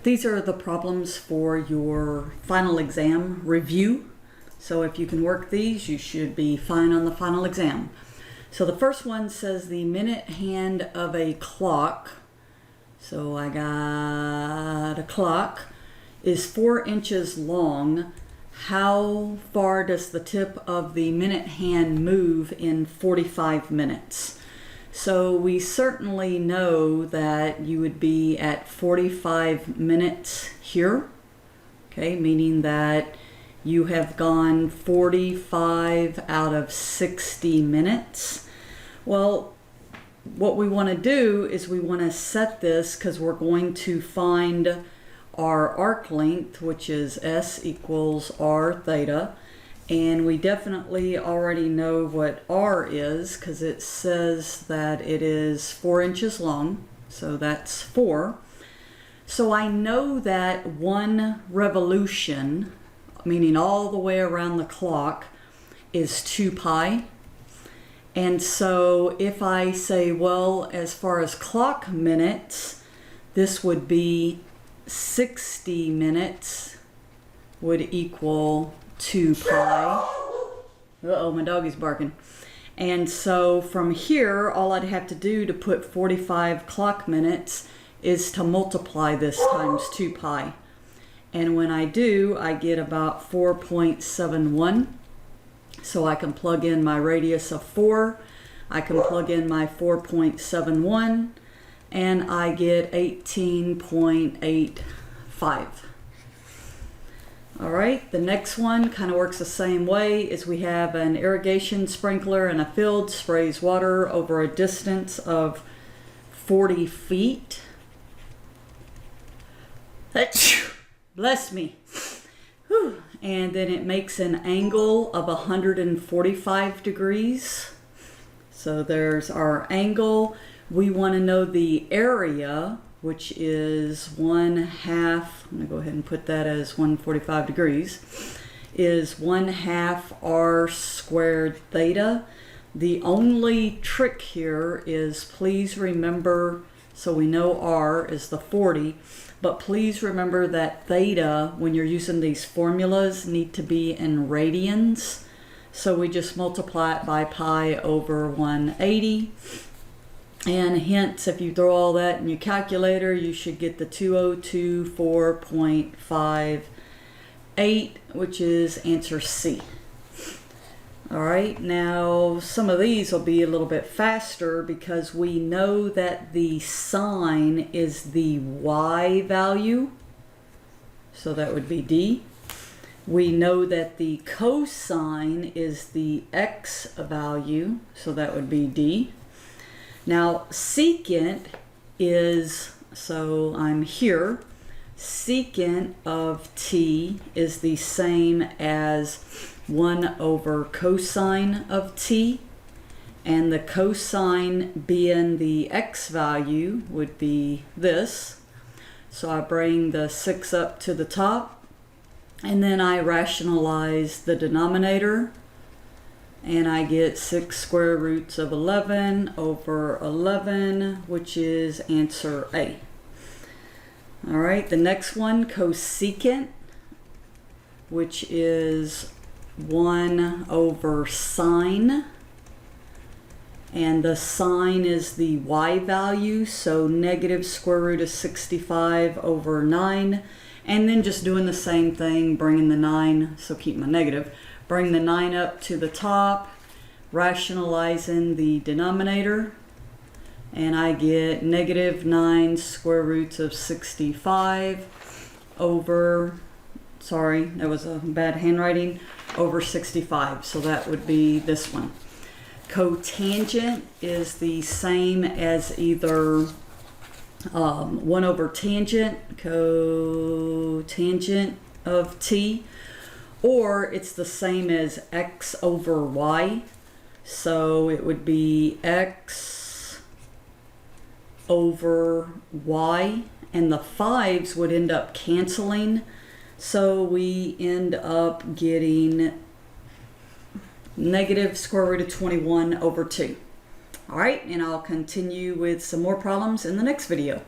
These are the problems for your final exam review. So if you can work these, you should be fine on the final exam. So the first one says the minute hand of a clock, so I got a clock, is 4 inches long. How far does the tip of the minute hand move in 45 minutes? So we certainly know that you would be at 45 minutes here, okay, meaning that you have gone 45 out of 60 minutes. Well, what we want to do is we want to set this because we're going to find our arc length, which is S equals R theta. And we definitely already know what R is because it says that it is 4 inches long. So that's 4. So I know that 1 revolution, meaning all the way around the clock, is 2 pi. And so if I say, well, as far as clock minutes, this would be 60 minutes would equal 2 pi. Uh-oh, my doggy's barking. And so from here, all I'd have to do to put 45 clock minutes is to multiply this times 2 pi. And when I do, I get about 4.71. So I can plug in my radius of 4. I can plug in my 4.71. And I get 18.85. All right, the next one kind of works the same way. Is we have an irrigation sprinkler in a field, sprays water over a distance of 40 feet. Bless me. Whew. And then it makes an angle of 145 degrees. So there's our angle. We want to know the area, which is 1/2, I'm going to go ahead and put that as 145 degrees, is 1/2 R squared theta. The only trick here is please remember, so we know R is the 40, but please remember that theta, when you're using these formulas, need to be in radians. So we just multiply it by pi over 180. And hence, if you throw all that in your calculator, you should get the 2024.58, which is answer C. All right, now some of these will be a little bit faster because we know that the sine is the y value, so that would be D. We know that the cosine is the x value, so that would be D. Now, secant is, so I'm here, secant of t is the same as 1 over cosine of t, and the cosine being the x value would be this. So I bring the 6 up to the top, and then I rationalize the denominator. And I get 6 square roots of 11 over 11, which is answer A. All right, the next one, cosecant, which is 1 over sine. And the sine is the y value, so negative square root of 65 over 9. And then just doing the same thing, bringing the 9, so keep my negative. Bring the 9 up to the top, rationalizing the denominator, and I get negative 9 square roots of 65 over, sorry, that was a bad handwriting, over 65. So that would be this one. Cotangent is the same as either 1 over tangent, cotangent of t, or it's the same as x over y. So it would be x over y, and the 5s would end up canceling. So we end up getting negative square root of 21 over 2. All right, and I'll continue with some more problems in the next video.